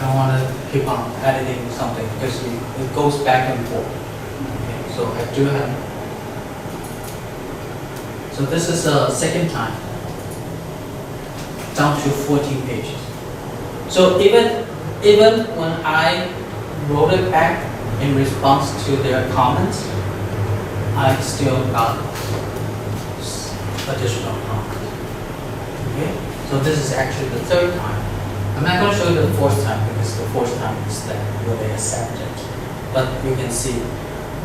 don't want to keep on editing something because it goes back and forth. Okay, so I do have. So this is the second time, down to 14 pages. So even when I wrote it back in response to their comments, I still got additional comments. Okay, so this is actually the third time. I'm not going to show you the fourth time because the fourth time is that where they accept it. But you can see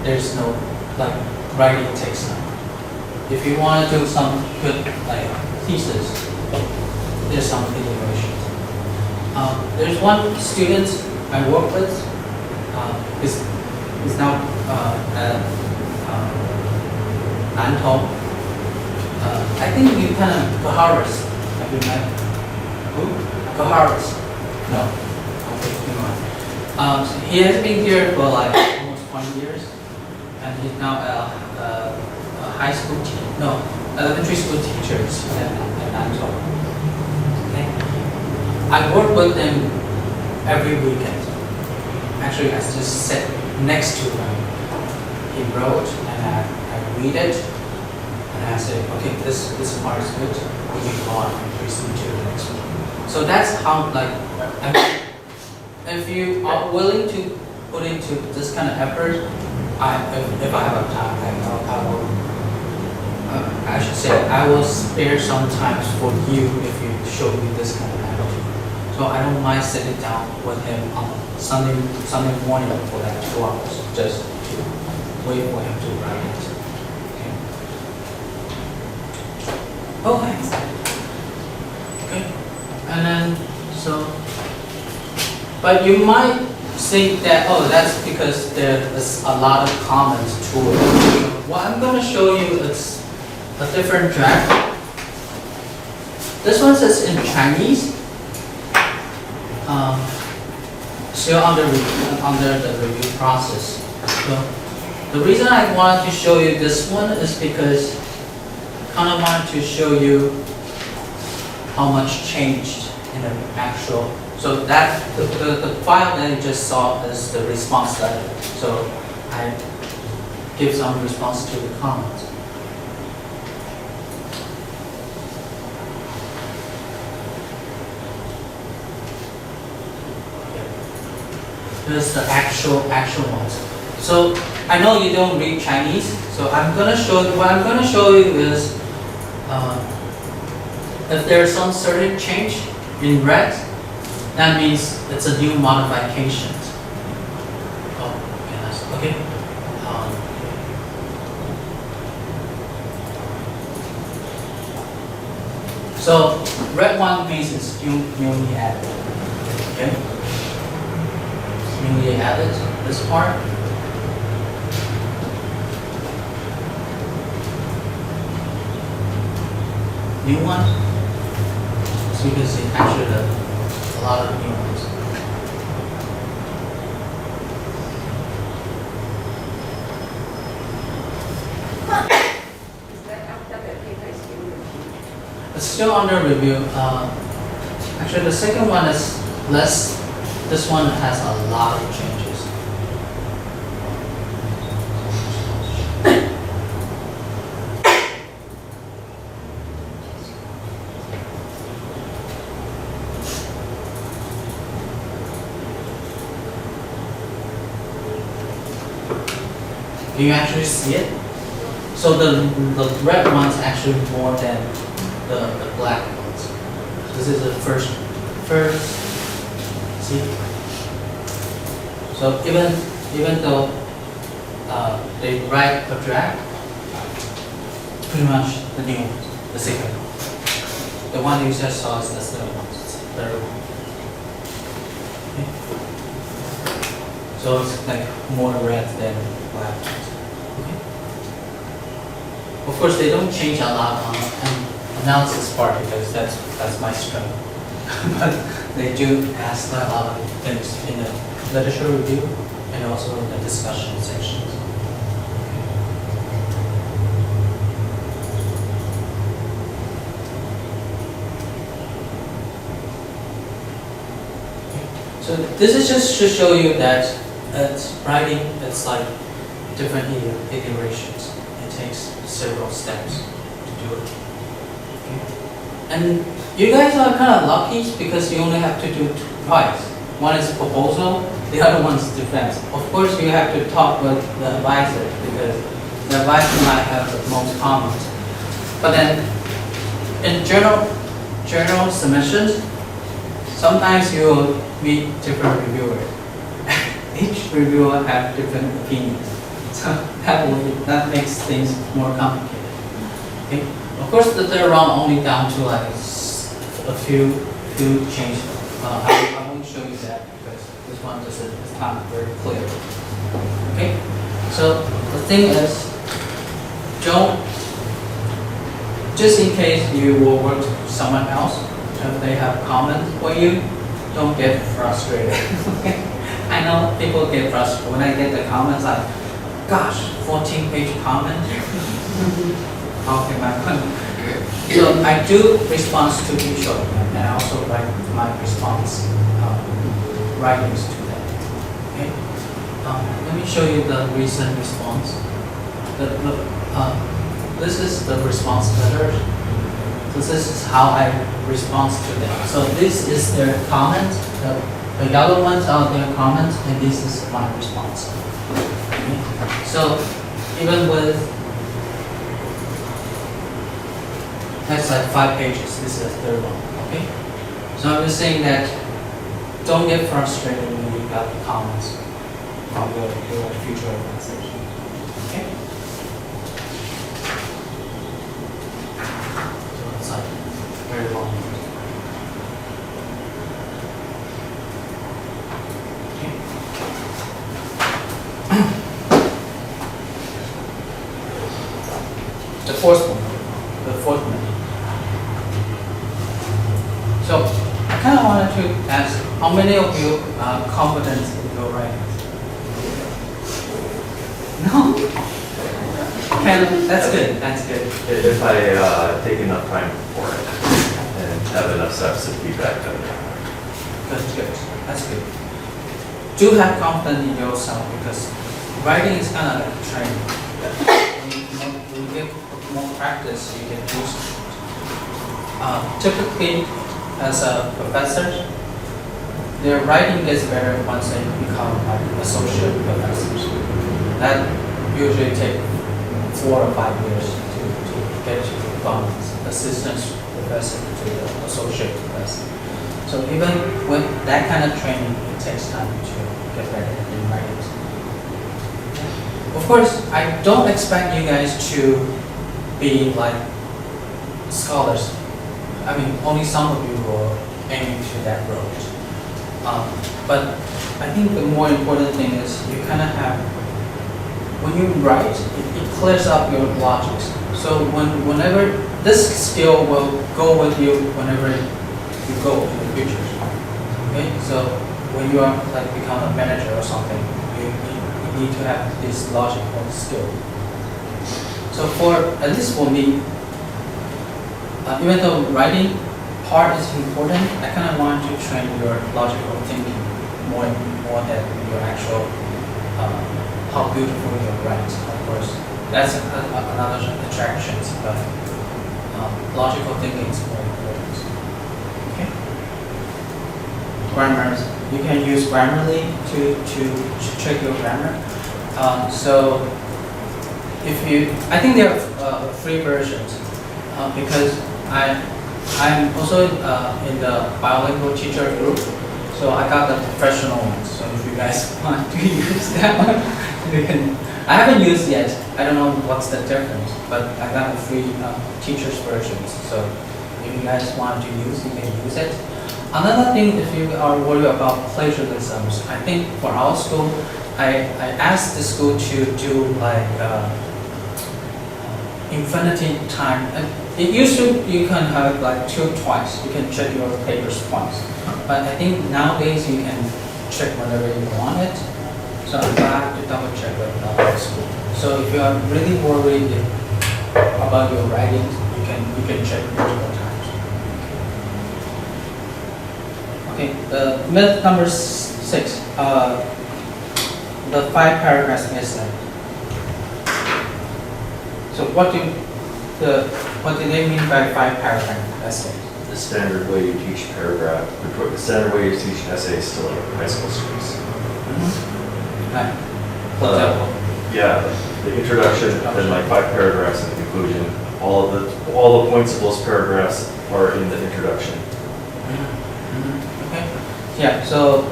there's no like writing takes time. If you want to do some good like thesis, there's some iterations. There's one student I work with. He's now at Nantong. I think you kind of Kaharis. Have you met? Who? Kaharis. No. Okay, never mind. He has been here for like almost 20 years, and he's now a high school teacher. No, elementary school teacher at Nantong. Okay. I work with him every weekend. Actually, I just sat next to him. He wrote, and I read it, and I say, okay, this part is good. We can go on and proceed to the next one. So that's how, like, if you are willing to put into this kind of effort, if I have time, I should say I will spare some time for you if you show me this kind of attitude. So I don't mind sitting down with him on Sunday morning for like 2 hours, just to wait for him to write it. Okay. Okay. And then but you might think that, oh, that's because there is a lot of comments to it. What I'm going to show you is a different draft. This one says in Chinese. Still under the review process. So the reason I wanted to show you this one is because I kind of wanted to show you how much changed in the actual. So that the file that you just saw is the response letter. So I give some response to the comments. Here's the actual ones. So I know you don't read Chinese, so what I'm gonna show you is if there's some certain change in red, that means it's a new modification. Oh, okay. So red one means it's newly added. Okay. Newly added this part. New one. So you can see actually a lot of new ones. It's still under review. Actually, the second one is less. This one has a lot of changes. Do you actually see it? So the red one's actually more than the black ones. This is the first. See? So even though they write a draft, pretty much the new one, the second one. The one you just saw is the third one. Okay. So it's like more red than black. Okay. Of course, they don't change a lot on analysis part because that's my strength. But they do ask a lot of things in the literature review and also in the discussion sections. So this is just to show you that writing, it's like different iterations. It takes several steps to do it. Okay. And you guys are kind of lucky because you only have to do twice. One is proposal, the other one is defense. Of course, you have to talk with the advisor because the advisor might have the most comments. But then, in journal submissions, sometimes you will meet different reviewers. Each reviewer have different opinions, so that makes things more complicated. Okay? Of course, the third round only down to like a few changes. I won't show you that because this one is not very clear. Okay, so the thing is, just in case you will work with someone else, if they have comments for you, don't get frustrated. Okay? I know people get frustrated when I get the comments like, gosh, 14-page comment. Okay, my So I do response to each of them, and I also write my response writings to them. Okay. Let me show you the recent response. This is the response letter. So this is how I respond to them. So this is their comment. The yellow ones are their comments, and this is my response. Okay. So even with that's like 5 pages. This is the third one. Okay. So I'm just saying that don't get frustrated when you got the comments from your future organization. Okay. So it's like very long. Okay. The fourth one. So I kind of wanted to ask, how many of you are confident in your writing? No? That's good. That's good. If I take enough time for it and have enough steps of feedback, then Good. That's good. Do have confidence in yourself because writing is kind of like training. When you get more practice, you get used to it. Typically, as a professor, their writing gets better once they become like associate professors. That usually takes 4 or 5 years to get from assistant professor to the associate professor. So even with that kind of training, it takes time to get better in writing. Of course, I don't expect you guys to be like scholars. I mean, only some of you are aiming to that road. But I think the more important thing is you kind of have, when you write, it clears up your logics. So whenever this skill will go with you whenever you go in the future. Okay, so when you are like become a manager or something, you need to have this logical skill. So at least for me, even though writing part is important, I kind of want to train your logical thinking more than your actual how beautiful you write. Of course, that's another attraction, but logical thinking is more important. Okay. Grammars, you can use Grammarly to check your grammar. So I think there are free versions because I'm also in the bilingual teacher group, so I got the professional ones. So if you guys want to use that one, you can. I haven't used yet. I don't know what's the difference, but I got the free teacher's versions. So if you guys want to use, you can use it. Another thing, if you are worried about plagiarisms, I think for our school, I asked the school to do like infinity time. It used to, you can have like twice. You can check your papers twice. But I think nowadays you can check whenever you want it. So I'm glad to double check with the school. So if you are really worried about your writing, you can check multiple times. Okay, the myth number 6, the 5 paragraphs essay. So what do they mean by 5 paragraph essay? The standard way you teach the standard way you teach essays to like high school students. Right. For example. Yeah, the introduction, then like 5 paragraphs in the conclusion. All the points of those paragraphs are in the introduction. Okay. Yeah. So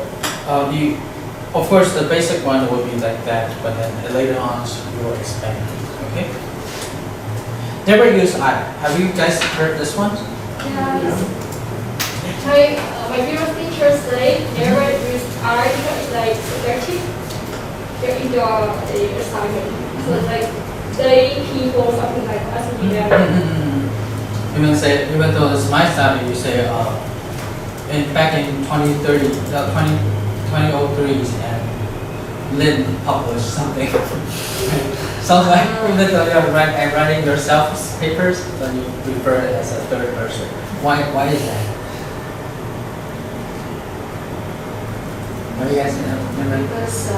of course, the basic one will be like that, but then later on you will expand. Okay. Never use I. Have you guys heard this one? Yes. My previous teacher said never use I because like subjective. In your assignment. So it's like they, people, something like that. Even though it's my study, you say back in 2003, and Lin published something. Sounds like even though you're writing yourself papers, but you refer it as a third person. Why is that? What do you guys know? Because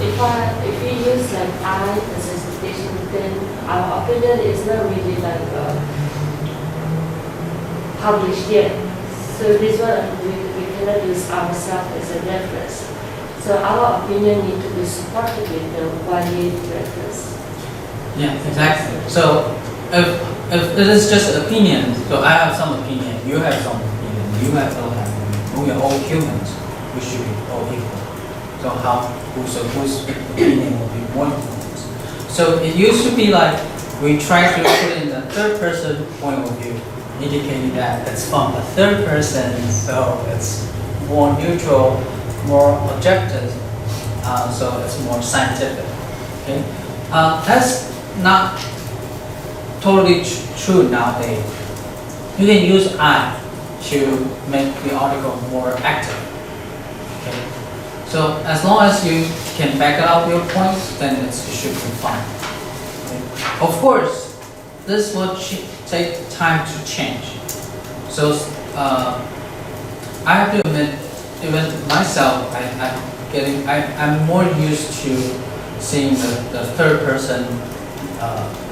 if we use like I as a citation, then our opinion is not really like published yet. So this one we cannot use ourselves as a reference. So our opinion need to be supported with the valid reference. Yeah, exactly. So if it is just opinion, so I have some opinion, you have some opinion, you have some opinion, we are all humans. We should be all equal. So whose opinion will be more important? So it used to be like we try to put in the third person point of view, indicating that it's from the third person, so it's more neutral, more objective, so it's more scientific. Okay, that's not totally true nowadays. You can use I to make the article more active. Okay. So as long as you can back up your points, then it should be fine. Okay. Of course, this will take time to change. So I have to admit, even myself, I'm more used to seeing the third person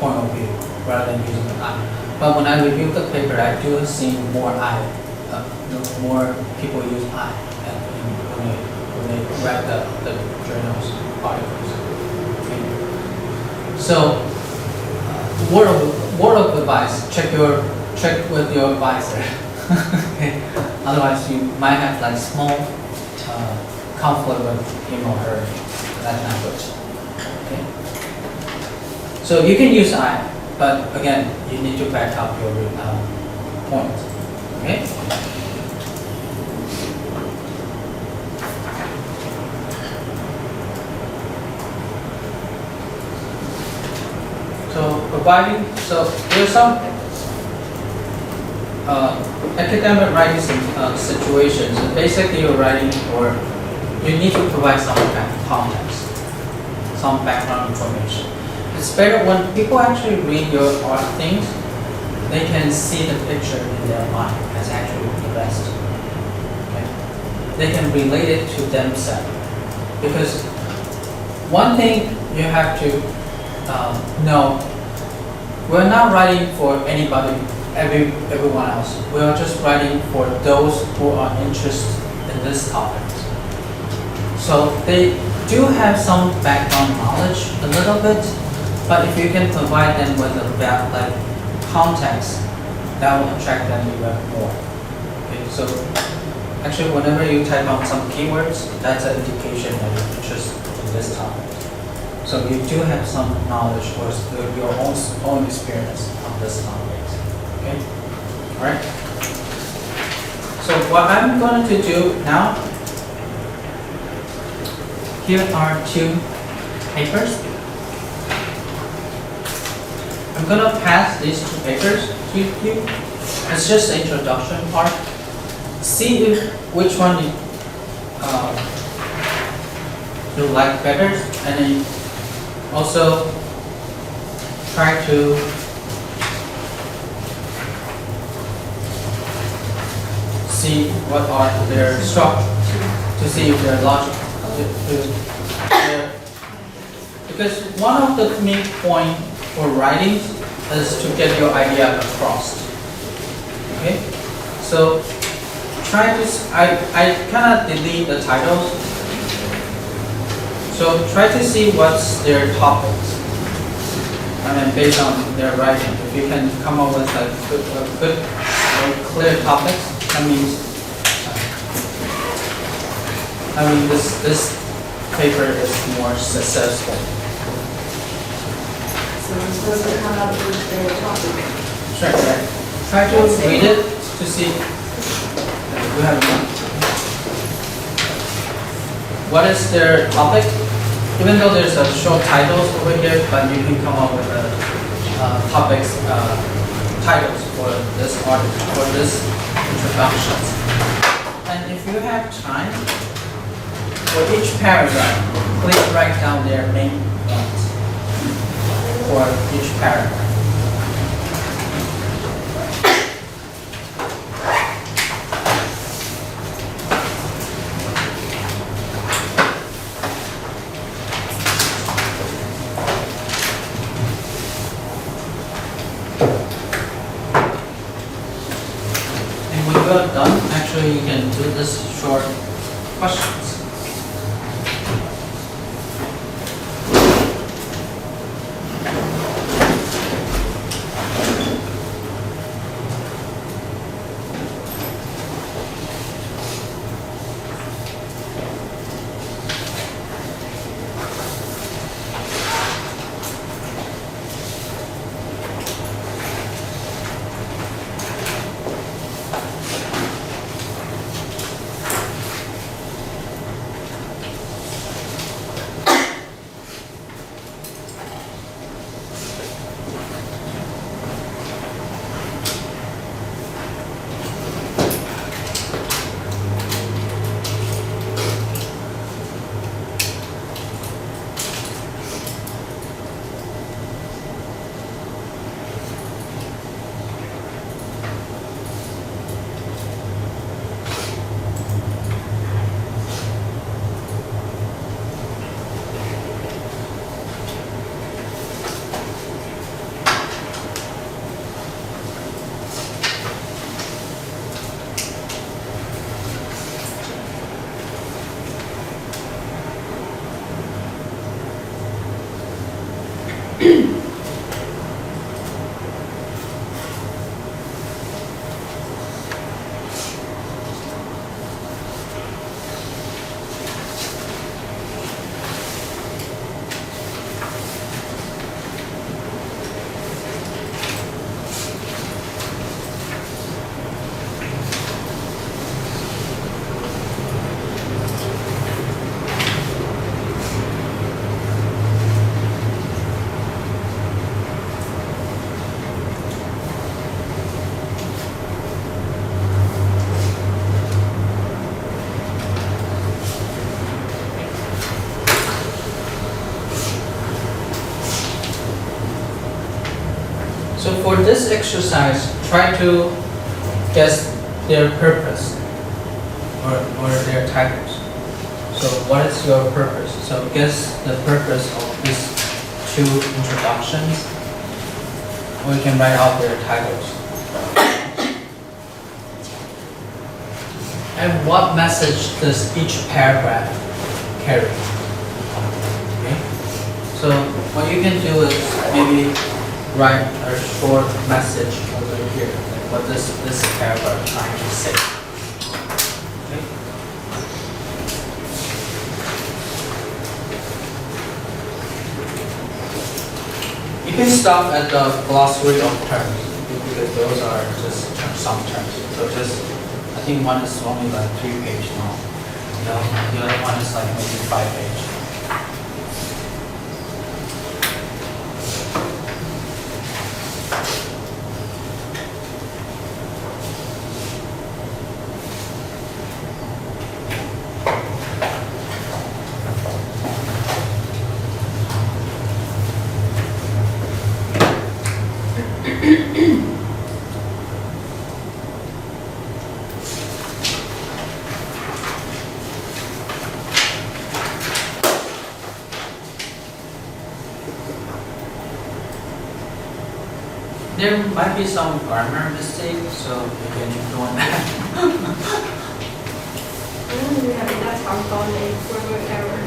point of view rather than using the I. But when I review the paper, I do see more more people use I. When they write the journals articles. Okay. So, word of advice: check with your advisor. Okay. Otherwise, you might have like small conflict with him or her. That's not good. Okay. So you can use I, but again, you need to back up your points. Okay. So there's some academic writing situations. And basically, you're writing, or you need to provide some context, some background information. It's better when people actually read your things, they can see the picture in their mind. That's actually the best. Okay? They can relate it to themselves. Because one thing you have to know, we're not writing for anybody, everyone else. We are just writing for those who are interested in this topic. So they do have some background knowledge, a little bit, but if you can provide them with a context, that will attract them even more. Okay, so actually, whenever you type on some keywords, that's an indication that you're interested in this topic. So you do have some knowledge or your own experience on this topic. Okay, all right. So what I'm going to do now, here are 2 papers. I'm going to pass these 2 papers to you. It's just the introduction part. See which one you like better, and then also try to see what are their structures, to see if they're logical. Because one of the main point for writing is to get your idea across. Okay, so try to. I cannot delete the titles. So try to see what's their topics. I mean, based on their writing, if you can come up with like good clear topics, that means. This paper is more successful. So I'm supposed to come up with the topic. Sure, right. Try to read it to see. We have one. What is their topic? Even though there's a short titles over here, but you can come up with the topics titles for this article, for this introductions. And if you have time, for each paragraph, please write down their main points for each paragraph. And when you are done, actually you can do this short questions. So for this exercise, try to guess their purpose or their titles. So what is your purpose? So guess the purpose of these two introductions, or you can write out their titles. And what message does each paragraph carry? Okay? So what you can do is maybe write a short message over here, like what this paragraph trying to say. Okay? You can stop at the glossary of terms because those are just some terms. So just, I think one is only like 3 pages long. The other one is like maybe 5 pages. There might be some grammar mistake, so you can ignore that. 你还比较常高的 grammar error。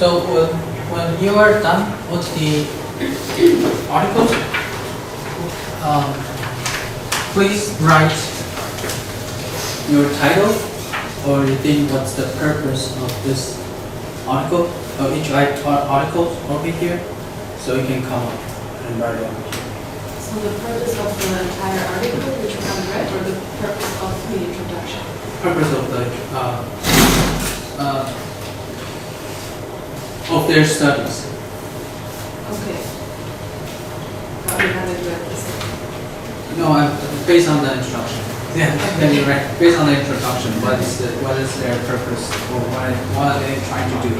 So when you are done with the articles, please write your title, or you think what's the purpose of this article, or each article over here, so you can come up and write it over here. So the purpose of the entire article which we have read, or the purpose of the introduction? Purpose of their studies. Okay. But we haven't read this. No, based on the introduction. Yeah, then you're right. Based on the introduction, what is their purpose, or what are they trying to do?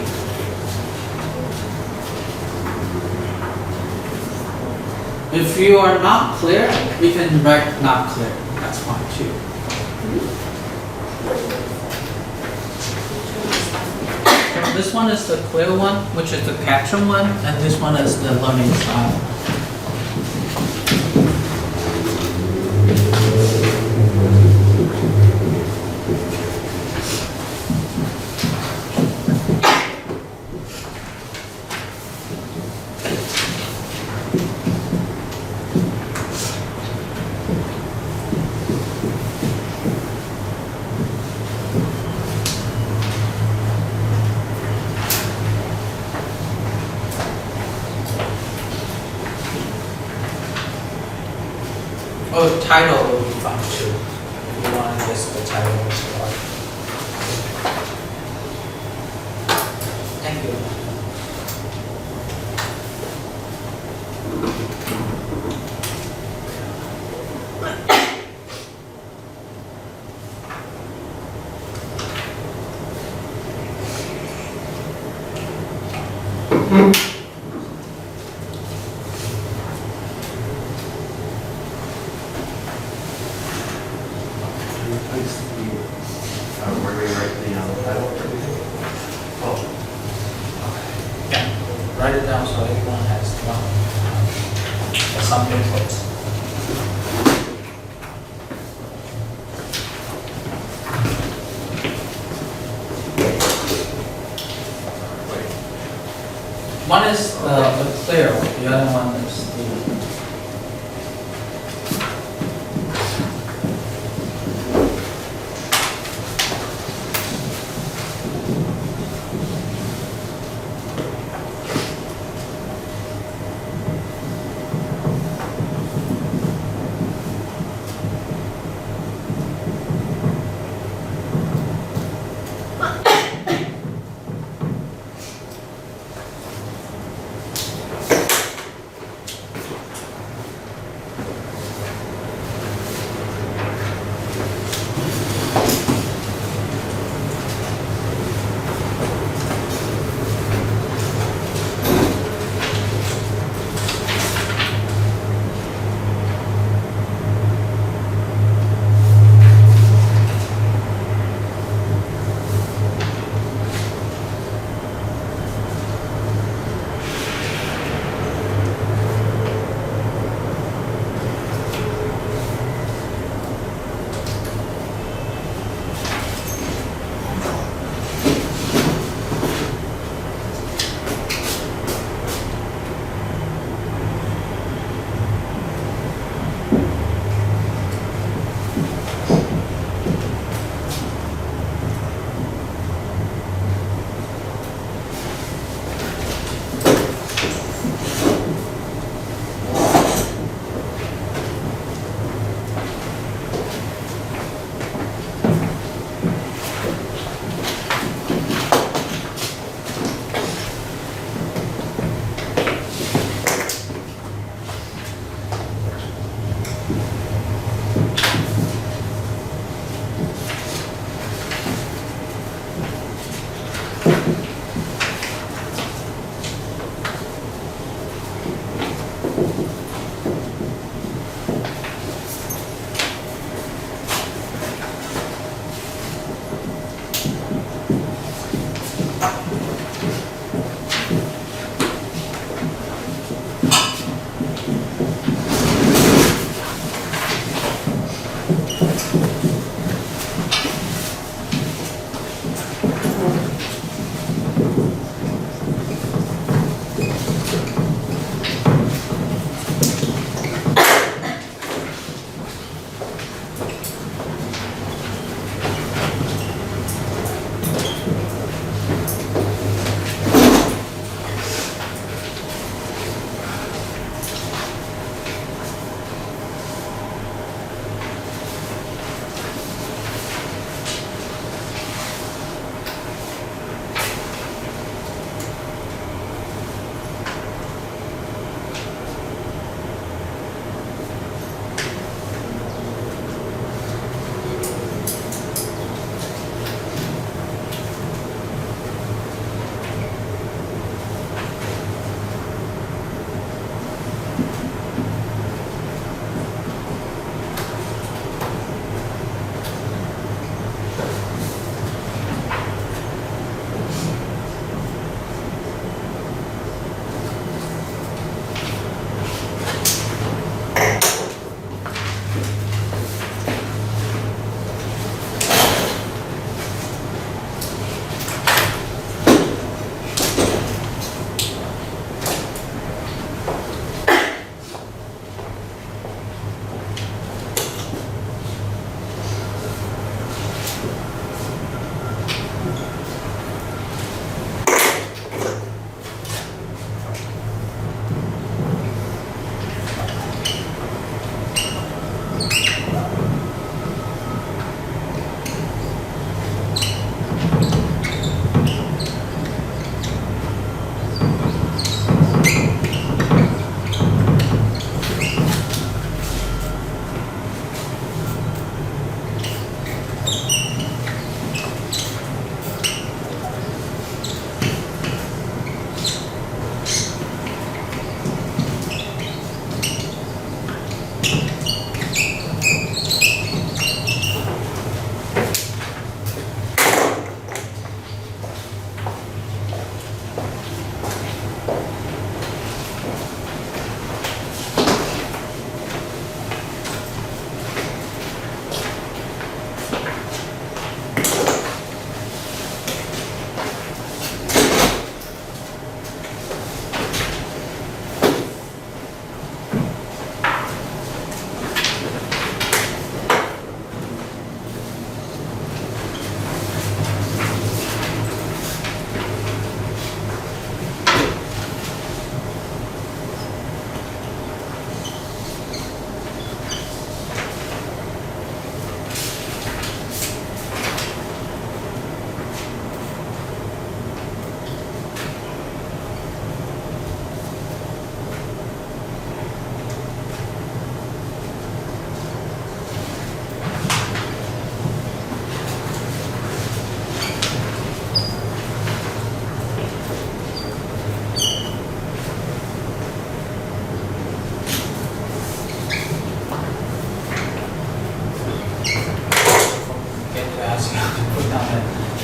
If you are not clear, we can write not clear. That's fine too. This one is the clear one, which is the caption one, and this one is the learning style. Oh, title will be fine too. If you want to list the title of the article. Thank you. Where do we write the title for everything? Oh, Yeah, write it down so everyone has some inputs. One is the clear one, the other one is the...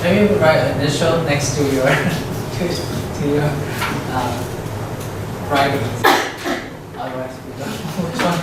maybe write initial next to your to your writings. Otherwise, we don't know which one.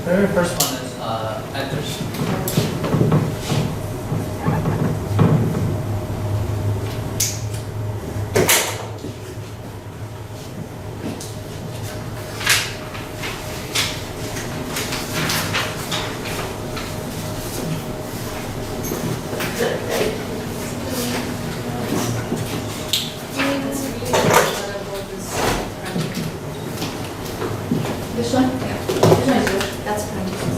Very first one is ethers. This one? Yeah. This one is yours. That's practice.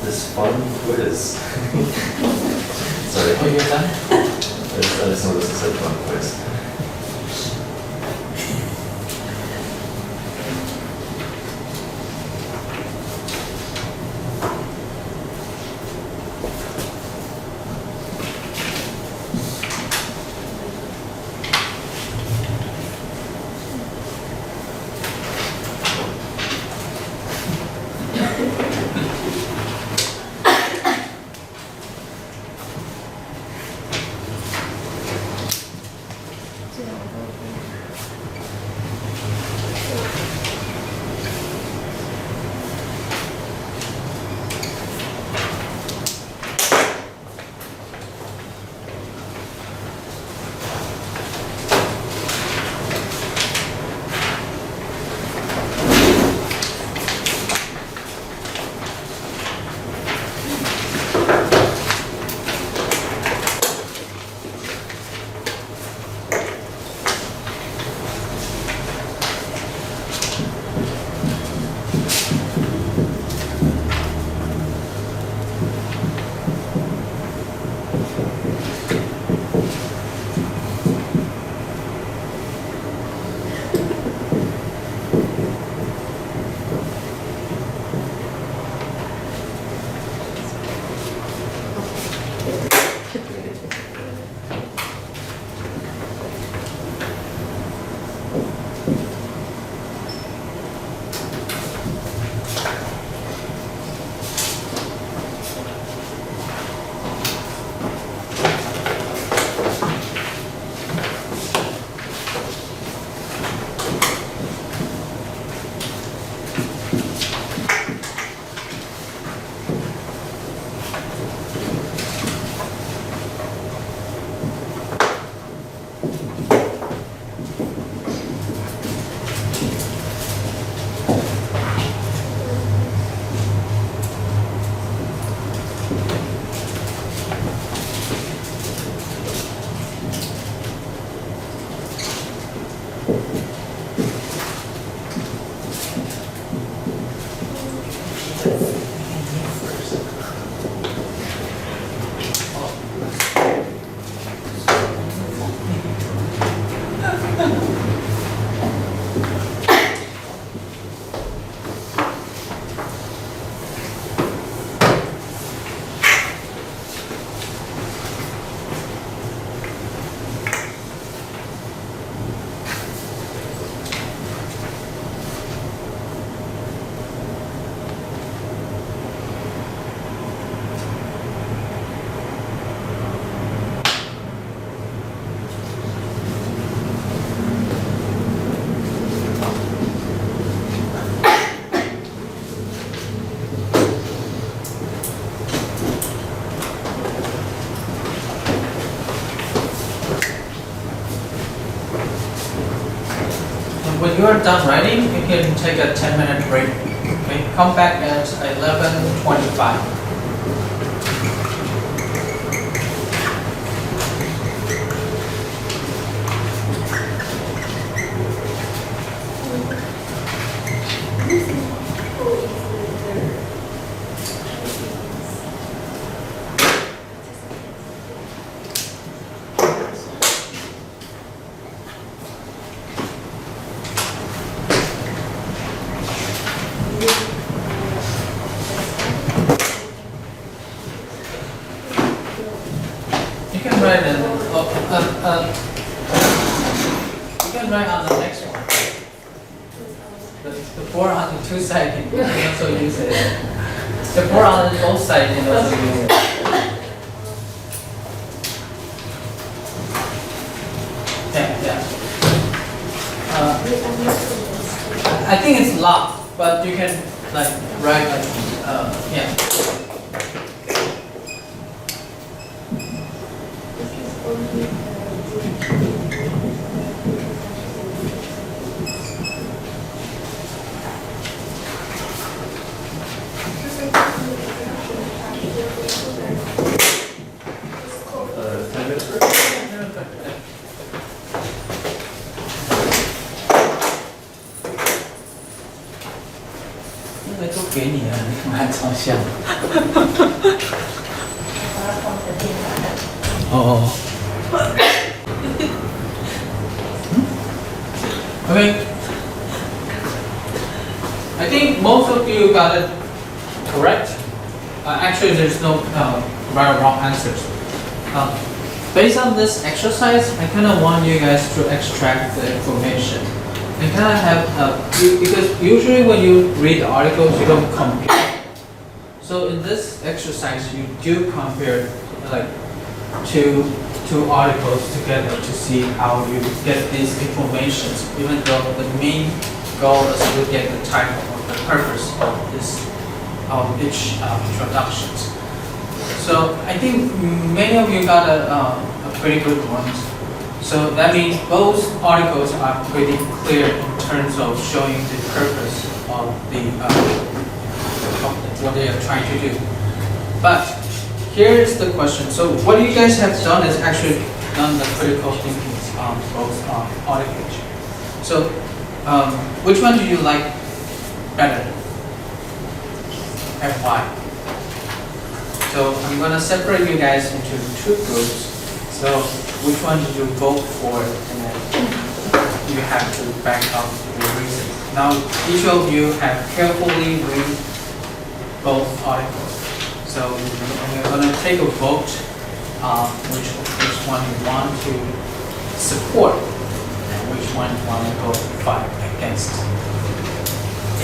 This fun quiz. Sorry. Oh, you're done? I just noticed it said fun quiz. when you are done writing, you can take a 10-minute break. Okay, come back at 11:25. You can write you can write on the next one. The board on the two sides, you can also use it. The board on the both sides, you can also use it. Yeah. I think it's locked, but you can like write like yeah.那个都给你了，你干嘛还照相？哦。Okay. I think most of you got it correct. Actually, there's no right or wrong answers. Based on this exercise, I kind of want you guys to extract the information. And kind of have, because usually when you read the articles, you don't compare. So in this exercise, you do compare like two articles together to see how you get these informations, even though the main goal is to get the title or the purpose of each introductions. So I think many of you got a pretty good one. So that means both articles are pretty clear in terms of showing the purpose of what they are trying to do. But here is the question. So what you guys have done is actually done the critical thinking on both articles. So which one do you like better and why? So I'm going to separate you guys into two groups. So which one did you vote for, and then you have to back up your reasons. Now each of you have carefully read both articles. So we're going to take a vote which one you want to support and which one you want to go fight against.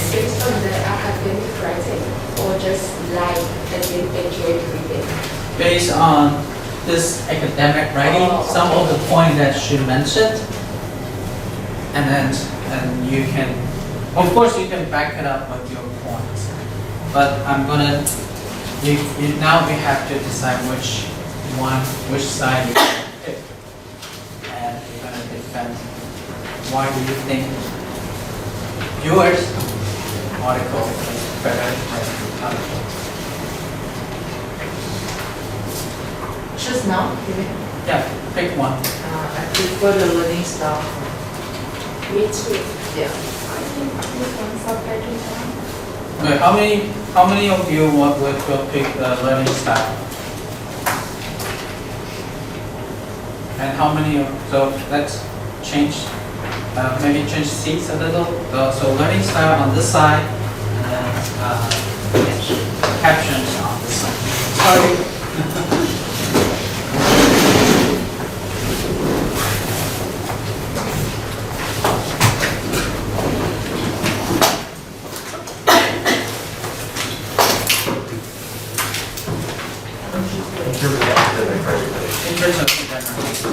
Based on the academic writing or just like enjoy reading? Based on this academic writing, some of the points that she mentioned, and you can, of course, you can back it up with your points. But I'm gonna, now we have to decide which side you're gonna pick, and you're gonna defend. Why do you think yours article is better than the other? Choose now? Yeah, pick one. I prefer the learning style. Me too. Yeah. I think this one's subtitle. Okay, how many of you will pick the learning style? And how many so let's change, maybe change seats a little. So learning style on this side, and then captions on this side. Sorry.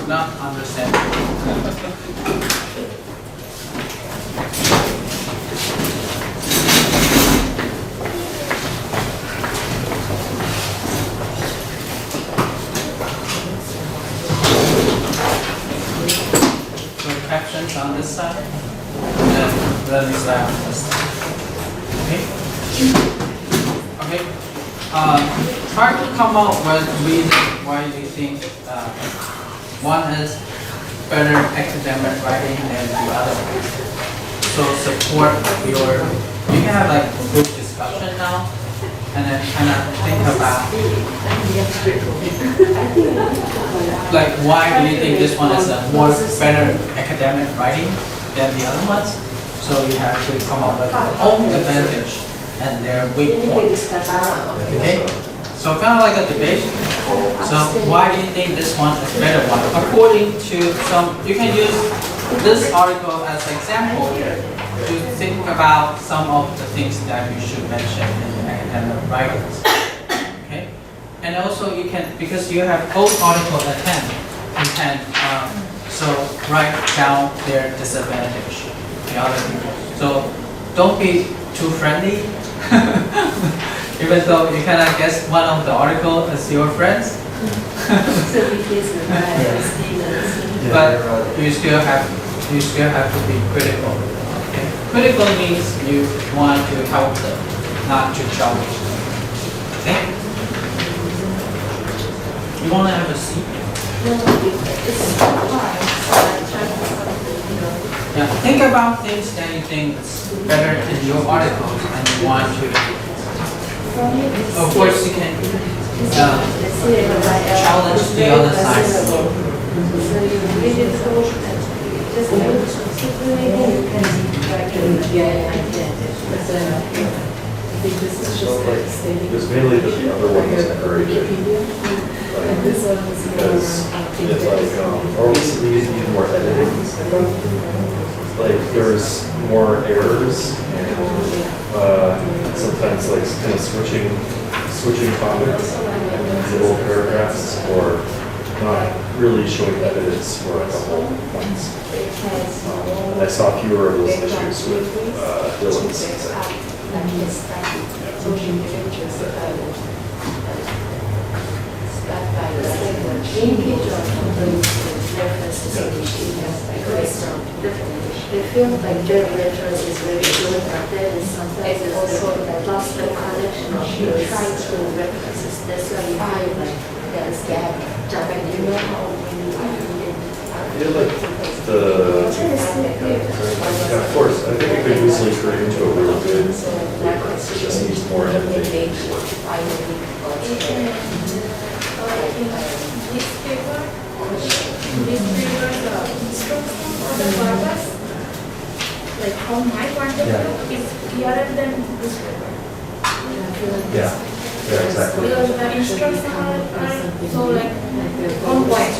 Not understandable. So captions on this side, and learning style test. Okay? Okay. Try to come up with reasons why you think one is better academic writing than the other. So support your, you can have like a group discussion now, and then kind of think about like why do you think this one is a more better academic writing than the other ones? So you have to come up with your own advantage and their weak points. Okay? So kind of like a debate. So why do you think this one is better one? According to some, you can use this article as an example to think about some of the things that you should mention in academic writings. Okay? And also you can, because you have both articles at hand, you can so write down their disadvantage, the other people. So don't be too friendly. Even though you kind of guess one of the article is your friends. But you still have to be critical. Okay? Critical means you want to help them, not to challenge them. Okay? You want to have a seat? Yeah. Think about things that you think is better in your articles and you want to. Of course, you can challenge the other side. There's mainly the other one is encouraging. Because it's like, or also we need more editing. Like there's more errors and sometimes like kind of switching comments in little paragraphs or not really showing evidence for a couple points. And I saw fewer of those issues with Dylan's. They feel like their reference is very good, but then sometimes it's also lost the connection of trying to references. That's why you feel like there's gap. And you know how when you read it. I feel like of course, I think it could easily turn into a really good reference. It just needs more editing. Like from my point of view, is clearer than this paper. Yeah, exactly. Because the instructions are so like on point.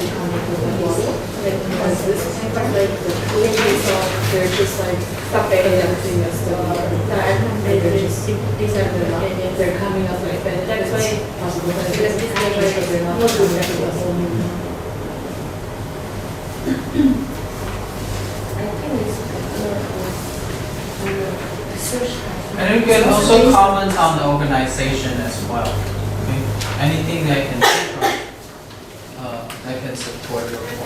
Like this paper, like the images they're just like separating everything as the advantages, disadvantages. They're coming up like that. That's why because this paper is not good. And you can also comment on the organization as well. Okay? Anything that can that can support your point.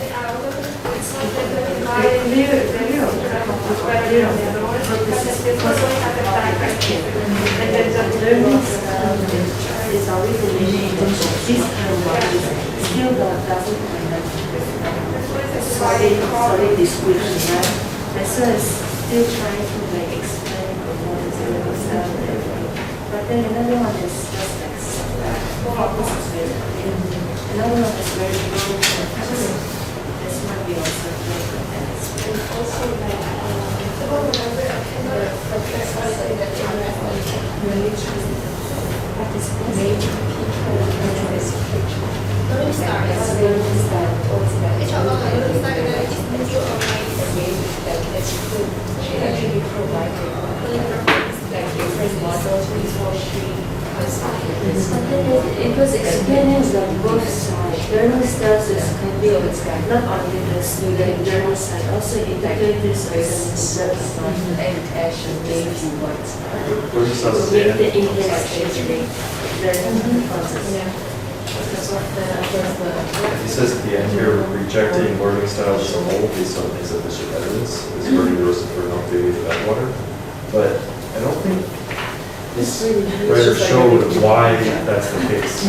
Solid description, right? And so it's still trying to like explain what is the real stuff and everything. But then another one is just like another one is very low. This might be also very good. And also like Let me start. She actually provided like different models before she it was explaining the both sides. Learning styles is can be not only the student learning side, also integrators of the service and action based ones. So make the English actually learning process. He says at the end here, rejecting learning styles as a whole based on insufficient evidence is burning the recipe for not baby in the bathwater. But I don't think this writer showed why that's the case.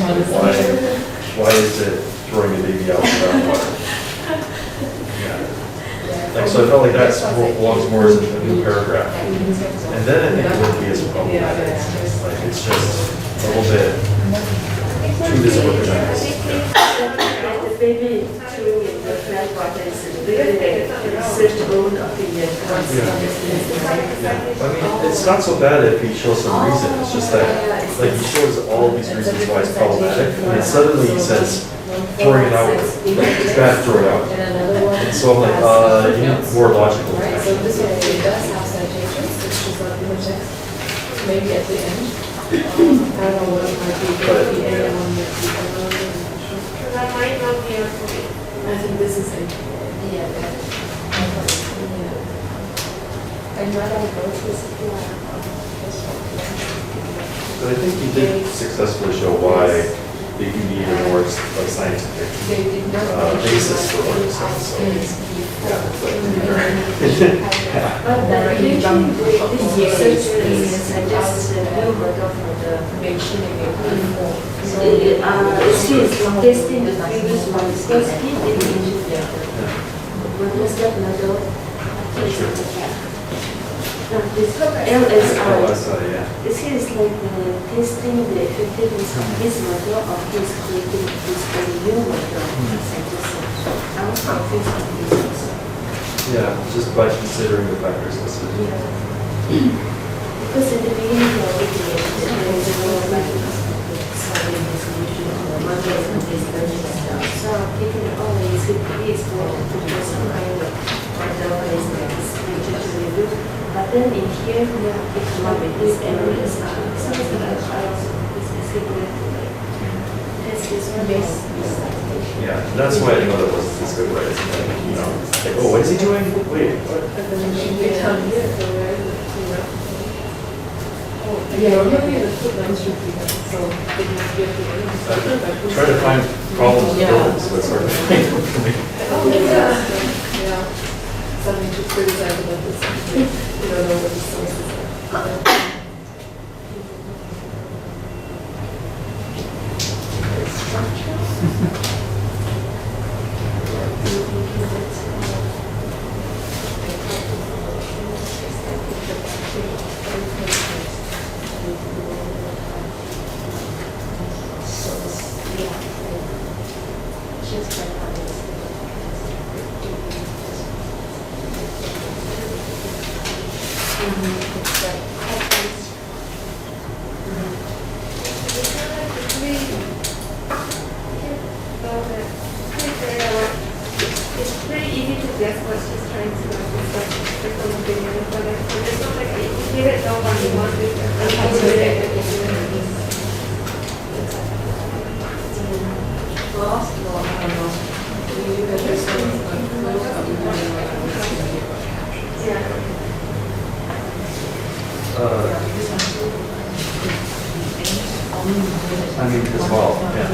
Why is it throwing the baby out in the bathwater? Like, so I felt like that's what belongs more as a new paragraph. And then I think it wouldn't be as problematic. Like, it's just a little bit too disorganized. The baby threw in the flat water is really research own opinion. I mean, it's not so bad if he shows some reason, it's just that, like, he shows all these reasons why it's problematic, and then suddenly he says, throwing it out, like, it's bad, throw it out. And so I'm like, you need more logical. Right, so this one it does have citations, it's just like in the text, maybe at the end. I don't know what it might be, but at the end, one might be That might not be a point. I think this is it. Yeah. Another voice is But I think he did successfully show why you need a more like scientific basis for learning stuff, so. Yeah, but But the this research suggests a new model for the machine. It seems testing the previous one because he didn't use that. What was that model? This LSI. yeah. It seems like testing the effectiveness of this model of his creating this new model. I was confused on this also. Yeah, just by considering the factors listed. Because at the beginning of the video, there was a lot of solving the solution of the models and this learning stuff. So taking all these is important to do some kind of model is like literature review. But then in here, we have to come up with this evidence. Something that I also is equal to like test this one based on this citation. Yeah, and that's why I know that wasn't as good, right? It's like, you know, like, oh, what is he doing? Wait, what? But then it should be down here, so where is it, you know? Oh, yeah, maybe the footnotes should be there, so they can get the end. Try to find problems with Yeah. buildings, but it's hard to find them for me. Oh, yeah. Something to criticize about this. You don't know what the sources are. It's pretty easy to guess what she's trying to do. It's like opinion, but it's not like you didn't know what you wanted. I mean, as well, yeah.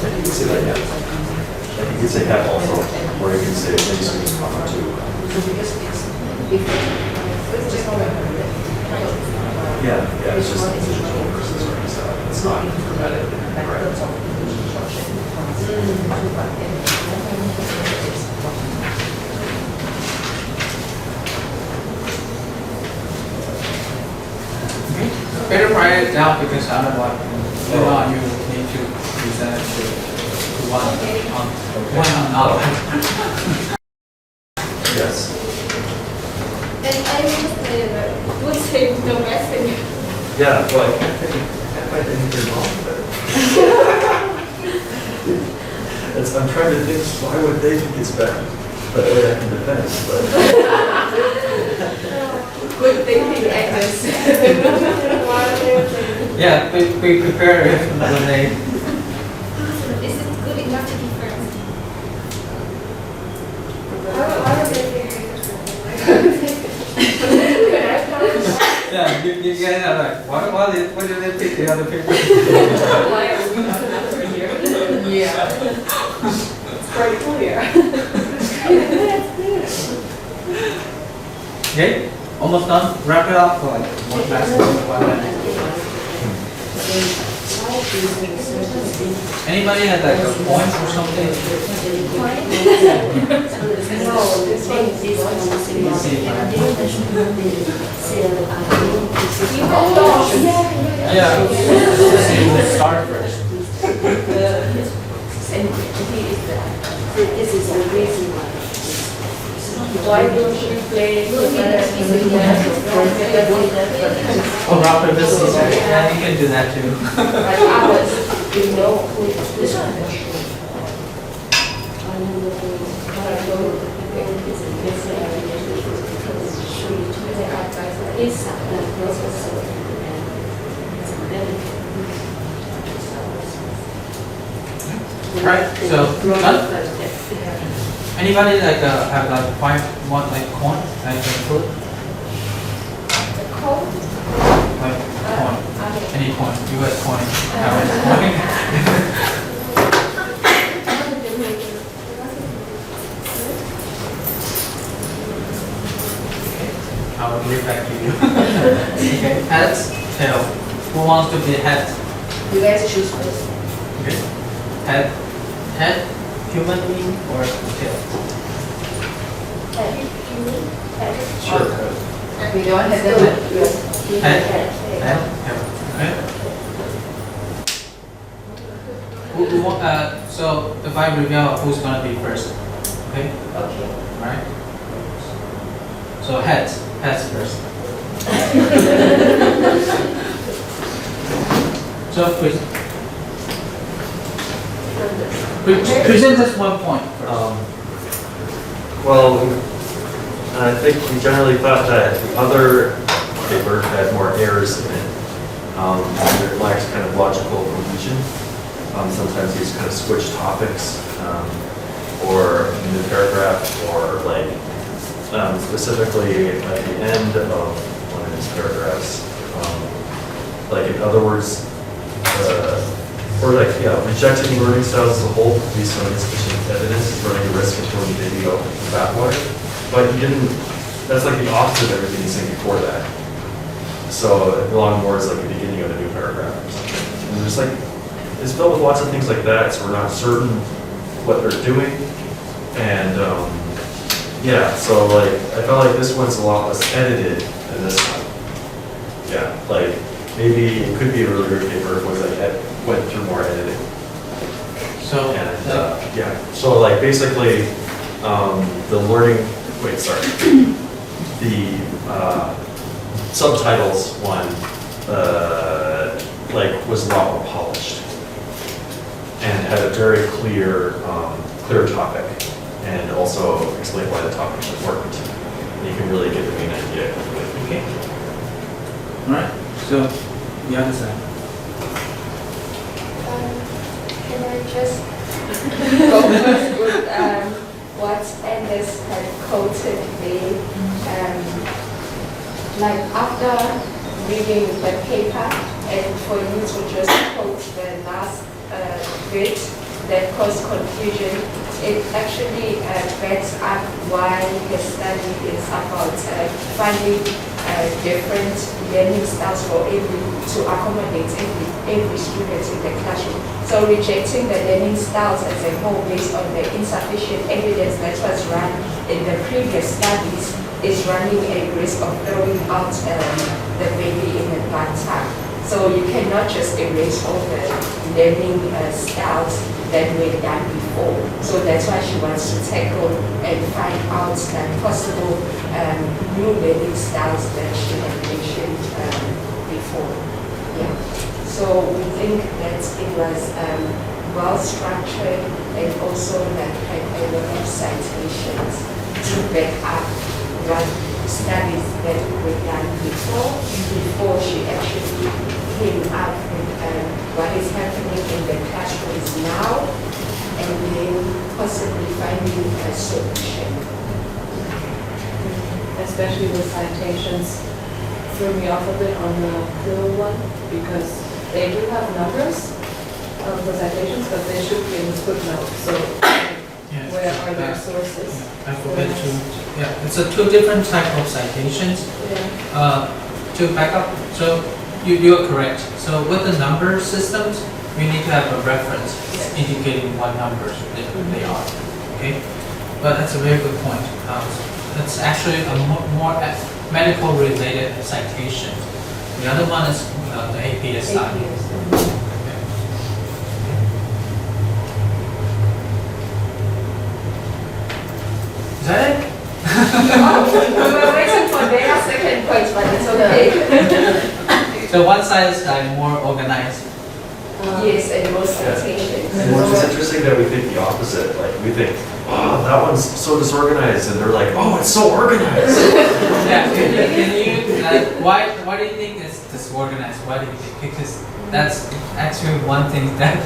You can say that, yeah. Like, you can say have also, or you can say maybe some comma too. Yeah, it's just digital versus writing style. It's not grammatic, right? Better write it down because otherwise, later on you need to present to one on another. Yes. And I would say the message. Yeah, well, I can't find anything wrong with it. I'm trying to think, why would they think it's bad? But I can defend, but. Good thinking, Agnes. Yeah, we prepare it when they. Is it good enough to be first? Why would they think Yeah, you guys are like, why did they pick the other paper? Why are we not here? It's quite clear. Okay, almost done. Wrap it up for like one last 1 minute. Anybody had like a point or something? Yeah. Let's start first. This is the reason why. Why don't you play Oh, rock paper scissors. Yeah, you can do that too. like ours? You know, this one. Right. So done. Anybody like have like want like corn? Like food? Like corn. Any corn? You guys corn? I will give it back to you. Okay. Heads, tail. Who wants to be head? You guys choose first. Okay. Head, human being or tail? Sure. We don't have the Head. Right? Who want, so if I reveal who's gonna be first, okay? Okay. Alright? So heads first. So please. Present just 1 point first. Well, I think we generally thought that the other paper had more errors in it. It lacks kind of logical cohesion. Sometimes you just kind of switch topics, or in the paragraph, or like specifically at the end of one of these paragraphs. Like in other words, or like, yeah, rejecting learning styles as a whole based on insufficient evidence is running a risk of throwing the baby out with the bathwater. But you didn't, that's like the opposite of everything you said before that. So it belonged more as like the beginning of a new paragraph or something. And there's like, it's filled with lots of things like that, so we're not certain what they're doing. And yeah, so like, I felt like this one's a lot less edited than this one. Yeah, like maybe it could be a really good paper if it was like, went through more editing. So And yeah, so like basically, the learning, the subtitles one, like was a lot more polished and had a very clear, clear topic, and also explained why the topic is important. And you can really get the main idea. okay. Alright. So the other side. Can I just go first with what Anders had quoted me? Like after reading the paper, and for you to just quote the last bit that caused confusion, it actually backs up why the study is about finding different learning styles for to accommodate every student in the classroom. So rejecting the learning styles as a whole based on the insufficient evidence that was run in the previous studies is running a risk of throwing out the baby in the bathtub. So you cannot just erase all the learning styles that were done before. So that's why she wants to tackle and find out that possible new learning styles that she had mentioned before. Yeah. So we think that it was well structured and also that had a lot of citations to back up what studies that were done before she actually came up with what is happening in the classrooms now, and then possibly finding a solution. Especially the citations threw me off a bit on the third one, because they do have numbers, the citations, but they should be in the footnote, so Yeah. where are their sources? I forget to, yeah, it's a two different type of citations. Yeah. To back up, so you're correct. So with the number systems, we need to have a reference indicating what numbers they are, okay? But that's a very good point. It's actually a more medical related citation. The other one is the APS style. Okay. Is that it? We were waiting for their second point, but it's okay. So one side is like more organized. Yes, and more citations. It's interesting that we think the opposite, like we think, oh, that one's so disorganized, and they're like, oh, it's so organized. Yeah, can you, like, why do you think it's disorganized? Why do you think? Because that's actually one thing that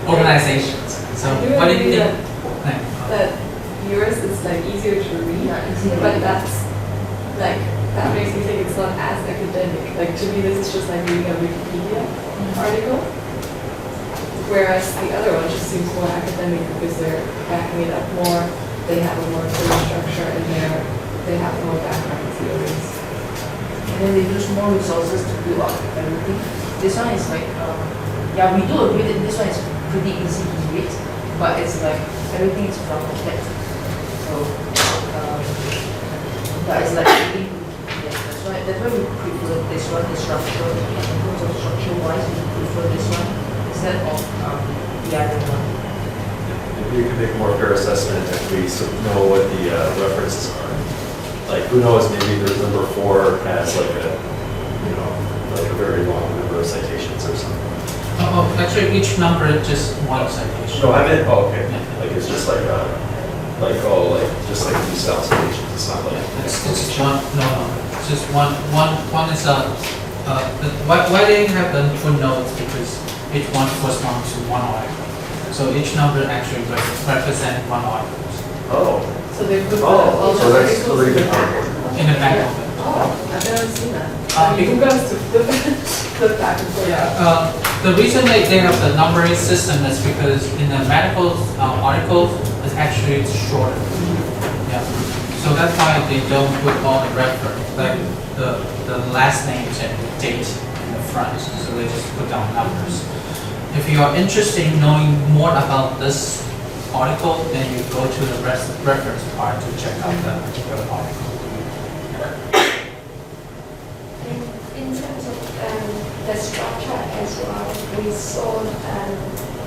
organizations. So what do you think? That yours is like easier to read, but that's like, that makes me think it's not as academic. Like to me, this is just like reading a Wikipedia article. Whereas the other one just seems more academic because they're backing it up more, they have a more clear structure, and they have more background theories. And then they use more resources to build up everything. This one is like, yeah, we do agree that this one is pretty easy to read, but it's like everything is well complete. So, yeah, it's like really, yeah, that's why we prefer this one, the structure, in terms of structure-wise, we prefer this one instead of the other one. Maybe you can make more fair assessment if we sort of know what the references are. Like, who knows, maybe there's number 4 has like a, you know, like a very long number of citations or something. Oh, actually, each number is just one citation. No, I meant, oh, okay, like it's just like, just like these style citations, it's not like. It's one, no, it's just one is why they have the footnotes, because each one corresponds to one article. So each number actually represents one article Oh, So they put oh, so that's articles really in the good. back. in the back of it. Oh, I've never seen that. Because- You guys to flip back and forth. Yeah, the reason they have the numbering system is because in the medical articles, it's actually shorter. Yeah, so that's why they don't put all the reference, like the last names and date in the front, so they just put down numbers. If you are interested in knowing more about this article, then you go to the reference part to check out the particular article. In terms of the structure as well, we saw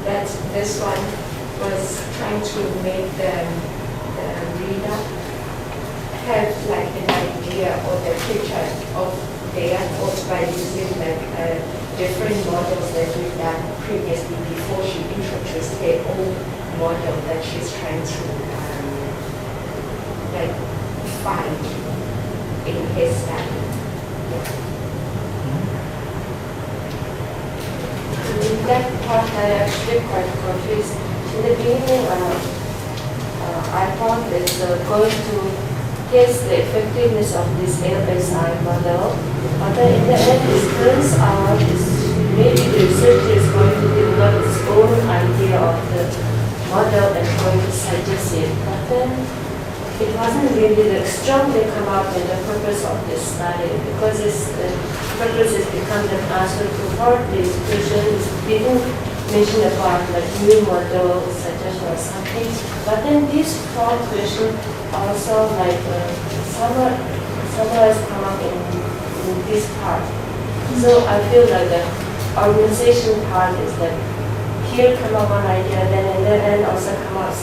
that this one was trying to make the reader have like an idea or the picture of their thoughts by using like different models that we've done previously before she introduced her own model that she's trying to like find in her study. In that part, I actually quite confused. In the beginning, I thought it's going to test the effectiveness of this LSI model, but then in the end, it turns out maybe the researcher is going to develop its own idea of the model and going to suggest it. But then it wasn't really strongly come out with the purpose of this study, because the purpose is become the answer to part this question. It didn't mention about like new model suggestion or something. But then this fourth question also like somewhere has come up in this part. So I feel like the organization part is like here come up one idea, then also come up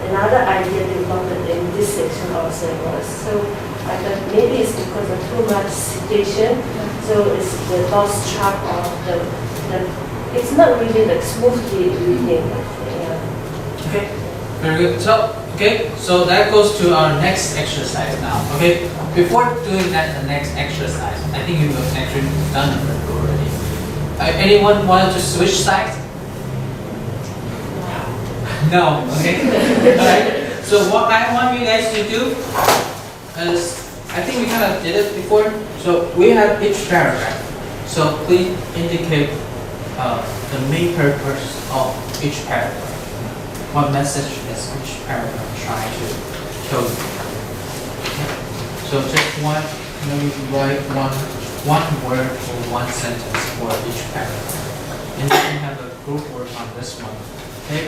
another idea developed in this section also was. So I thought maybe it's because of too much citation, so it's the lost track of the it's not really like smoothly reading. Yeah. Okay, very good. So that goes to our next exercise now. Okay, before doing that, the next exercise, I think you have actually done it already. Anyone want to switch sides? No. Okay. All right. So what I want you guys to do is, I think we kind of did it before. So we have each paragraph. So please indicate the main purpose of each paragraph. What message is each paragraph trying to tell you? Okay. So just maybe write one word or one sentence for each paragraph. And you can have a group work on this one. Okay.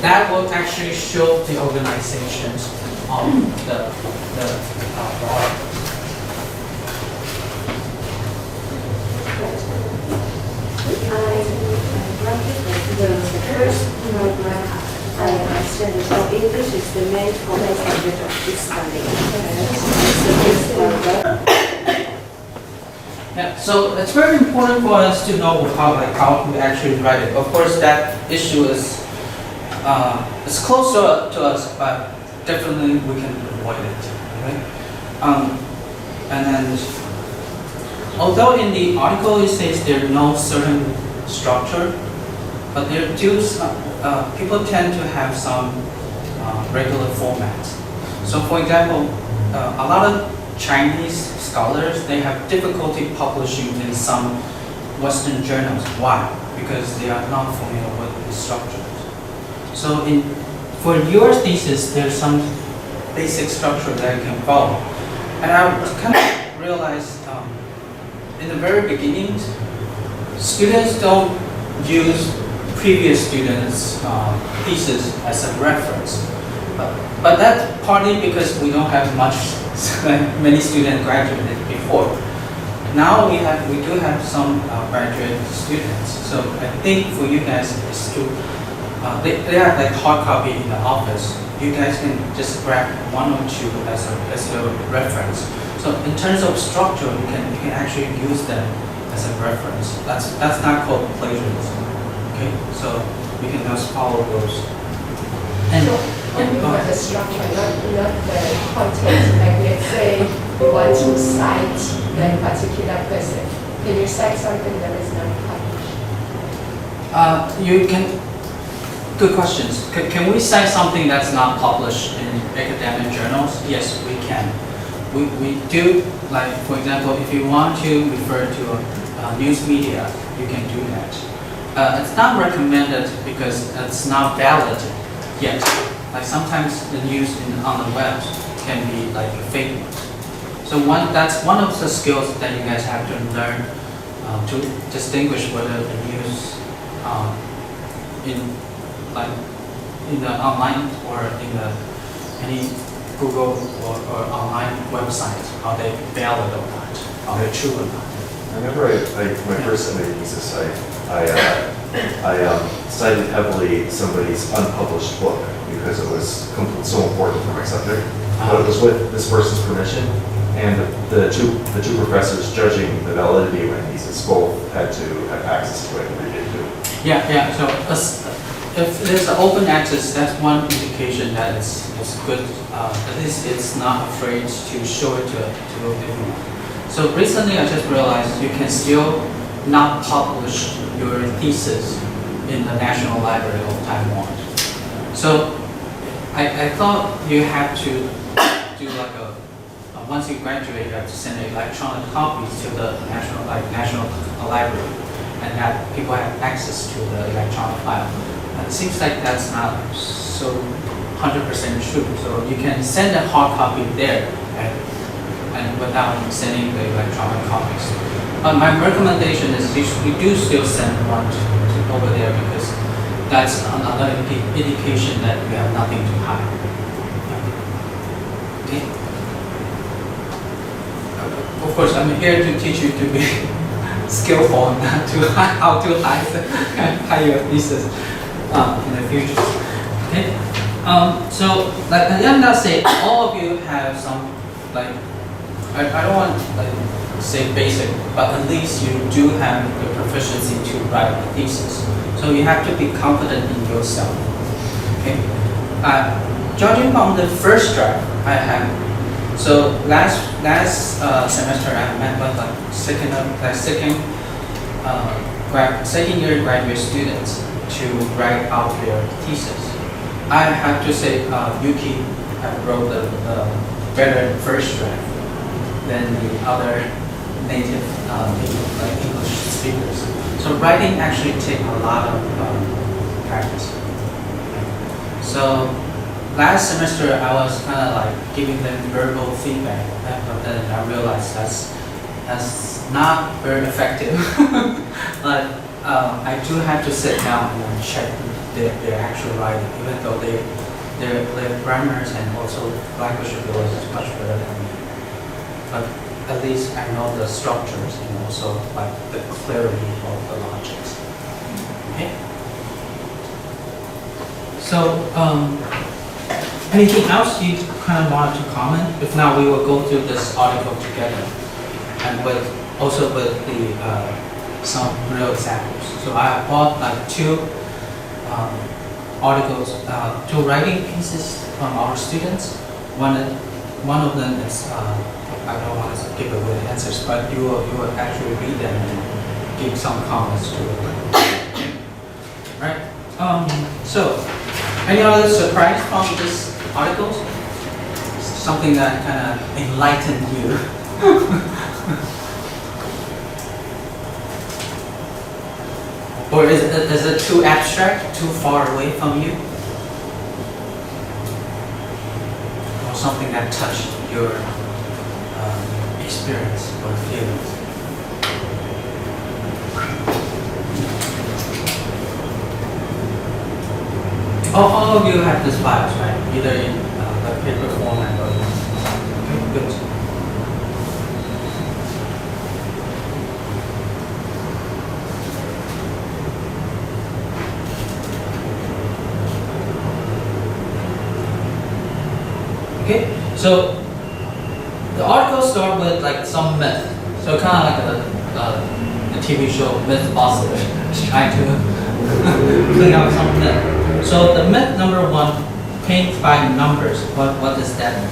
That will actually show the organizations of the article. The first paragraph, I understand it. So English is the main focus subject of this study. Yeah, so it's very important for us to know how we actually write it. Of course, that issue is close to us, but definitely we can avoid it. Right? And then, although in the article it says there's no certain structure, but there do people tend to have some regular formats. So, for example, a lot of Chinese scholars, they have difficulty publishing in some Western journals. Why? Because they are not familiar with the structures. So for your thesis, there's some basic structure that you can follow. And I kind of realized in the very beginning, students don't use previous students' thesis as a reference. But that's partly because we don't have many students graduated before. Now we do have some graduate students. So I think for you guys is to they have like hard copy in the office. You guys can just grab one or two as a reference. So in terms of structure, you can actually use them as a reference. That's not called plagiarism. Okay, so you can just follow those. And only for the structure, not the content. Like let's say you want to cite that particular person. Can you cite something that is not published? You can. Good questions. Can we cite something that's not published in academic journals? Yes, we can. We do, like for example, if you want to refer to news media, you can do that. It's not recommended because it's not valid yet. Like sometimes the news on the web can be like fake news. So that's one of the skills that you guys have to learn to distinguish whether the news in the online or in any Google or online website, are they valid or not? Are they true or not? I remember my first MA thesis, I cited heavily somebody's unpublished book because it was so important for my subject. But it was with this person's permission, and the two professors judging the validity of my thesis both had to have access to it and read it too. Yeah. So if there's an open access, that's one indication that it's good. At least it's not afraid to show it to everyone. So recently I just realized you can still not publish your thesis in the National Library of Taiwan. So I thought you have to do like once you graduate, you have to send electronic copies to the National Library, and that people have access to the electronic file. It seems like that's not so 100% true. So you can send a hard copy there and without sending the electronic copies. But my recommendation is you do still send one over there because that's another indication that you have nothing to hide. Okay. Of course, I'm here to teach you to be skillful, not to how to hide your thesis in the future. Okay. So like I'm not saying all of you have some like I don't want to say basic, but at least you do have the proficiency to write a thesis. So you have to be confident in yourself. Okay. Judging from the first draft I have, so last semester I met with second year graduate students to write out their thesis. I have to say Yuki wrote the better first draft than the other native English speakers. So writing actually takes a lot of practice. So last semester I was kind of like giving them verbal feedback, but then I realized that's not very effective. But I do have to sit down and check their actual writing, even though their grammars and also language ability is much better than me. But at least I know the structures and also like the clarity of the logics. Okay. So anything else you kind of wanted to comment? If not, we will go through this article together, and also with the some real examples. So I bought like two articles, two writing pieces from our students. One of them is I don't want to give away the answers, but you will actually read them and give some comments to it. Right. So any other surprise from this articles? Something that kind of enlightened you? Or is it too abstract, too far away from you? Or something that touched your experience or feelings? All of you have these files, right? Either in the paper format or okay, good. Okay, so the articles start with like some myth. So kind of like a TV show, Mythbusters, trying to clean out some myth. So the myth number one, paint by numbers. What does that mean?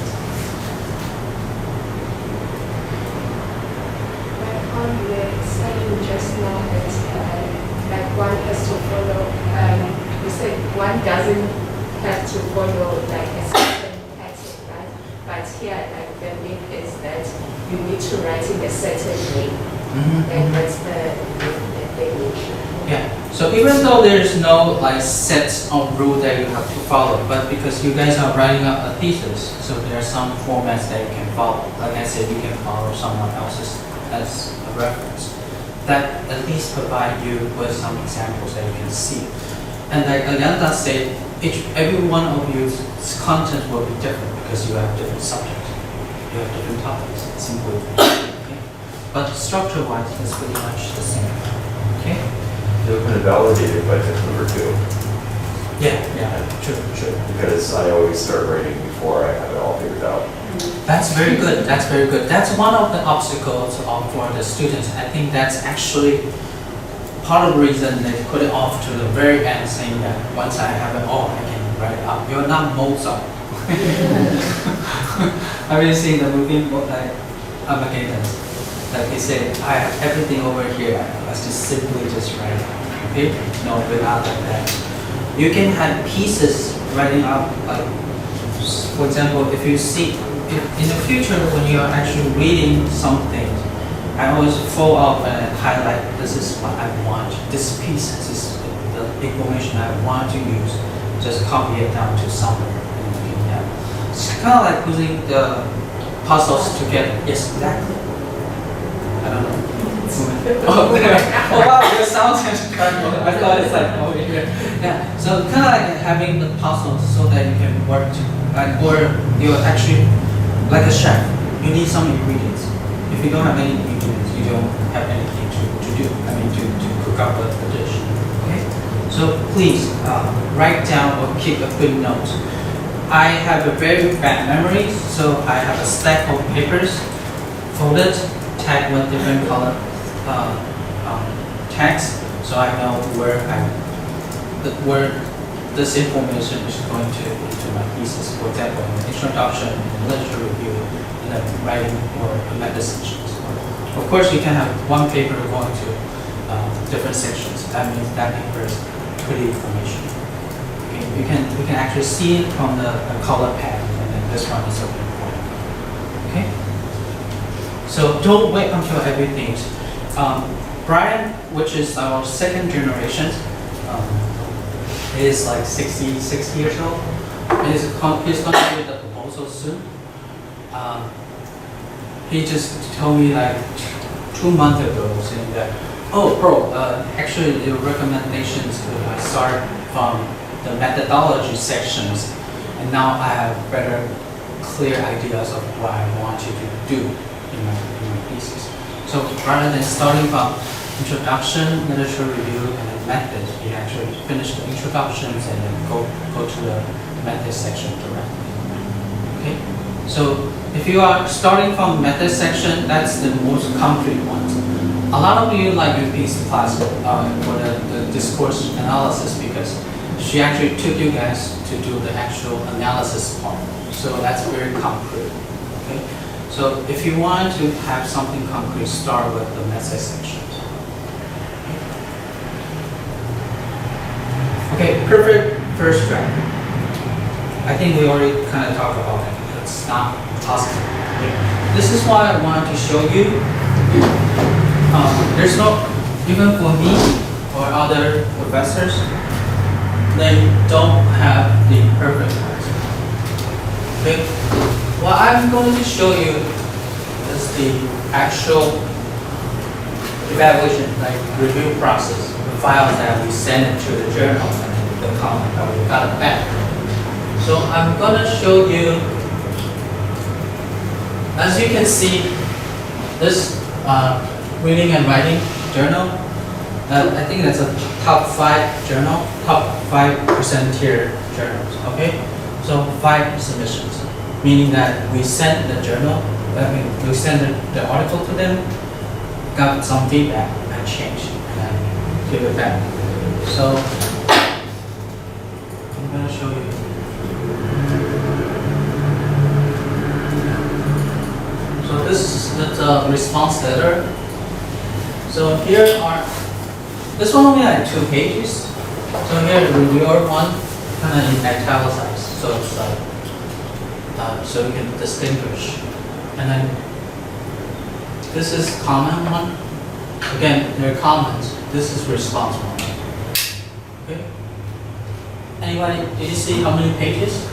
On the saying just now that like one has to follow, you said one doesn't have to follow like a certain pattern, right? But here, like the myth is that you need to write in a certain way, and that's the definition. Yeah. So even though there's no like sets of rule that you have to follow, but because you guys are writing up a thesis, so there are some formats that you can follow. Like I said, you can follow someone else's as a reference. That at least provide you with some examples that you can see. And like Ayanta said, every one of you's content will be different because you have different subjects, you have different topics. Simply, okay? But structure-wise, it's pretty much the same. Okay. They've been validated by tip number 2. Yeah, true. Because I always start writing before I have it all figured out. That's very good. That's one of the obstacles for the students. I think that's actually part of the reason they put it off to the very end, saying that once I have it all, I can write it up. You're not Mozart. Have you seen the movie like Armageddon? Like they say, I have everything over here. Let's just simply just write it out. Okay? No, we're not like that. You can have pieces writing up, like, for example, if you see, in the future when you're actually reading something, I always follow up and highlight, this is what I want, this piece, this is the information I want to use, just copy it down to somewhere. And you can have. It's kind of like putting the puzzles together. Yes, exactly. I don't know. Oh, there. Oh wow, your sound is incredible. I thought it's like over here. Yeah, so kind of like having the puzzles so that you can work to, like, or you're actually like a chef. You need some ingredients. If you don't have any ingredients, you don't have anything to do. I mean, to cook up a dish. Okay. So please write down or keep a good note. I have a very bad memory, so I have a stack of papers folded, tagged with different color tags, so I know where this information is going to into my thesis. For example, in the introduction, in the literature review, in the writing or the meta sections. Of course, you can have one paper going to different sections. That means that paper is pretty information. Okay, you can actually see it from the color pattern, and then this one is so important. Okay. So don't wait until everything's Brian, which is our second generation, is like 66 years old. He's going to do the proposal soon. He just told me like 2 months ago saying that, oh, bro, actually your recommendations start from the methodology sections, and now I have better clear ideas of what I want you to do in my thesis. So rather than starting from introduction, literature review, and then methods, we actually finish the introductions and then go to the method section directly. Okay? So if you are starting from method section, that's the most concrete one. A lot of you like UP's class for the discourse analysis because she actually took you guys to do the actual analysis part. So that's very concrete. Okay? So if you want to have something concrete, start with the method section. Okay, perfect first draft. I think we already kind of talked about it. It's not possible. Okay. This is why I wanted to show you. There's no, even for me or other professors, they don't have the perfect answer. Okay? What I'm going to show you is the actual evaluation, like review process, the files that we send it to the journal and the comment that we got it back. So I'm going to show you, as you can see, this reading and writing journal, I think that's a top 5 journal, top 5% tier journals, okay? So 5 submissions, meaning that we sent the journal, we sent the article to them, got some feedback, and changed, and then give it back. So I'm going to show you. So this is the response letter. So here are, this one only had 2 pages. So here the reviewer one, kind of in italicized, so it's like, so you can distinguish. And then this is comment one. Again, there are comments. This is response one. Okay. Anybody? Did you see how many pages?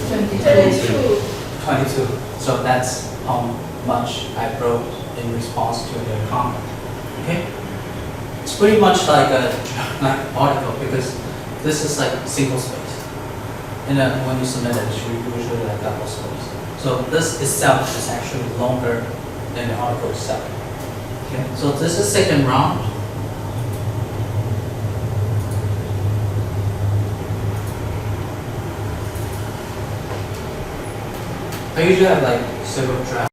22. 22. So that's how much I wrote in response to the comment. Okay. It's pretty much like a article because this is like single space. And then when you submit it, it's usually like double space. So this itself is actually longer than the article itself. Okay. So this is second round. I usually have like several drafts.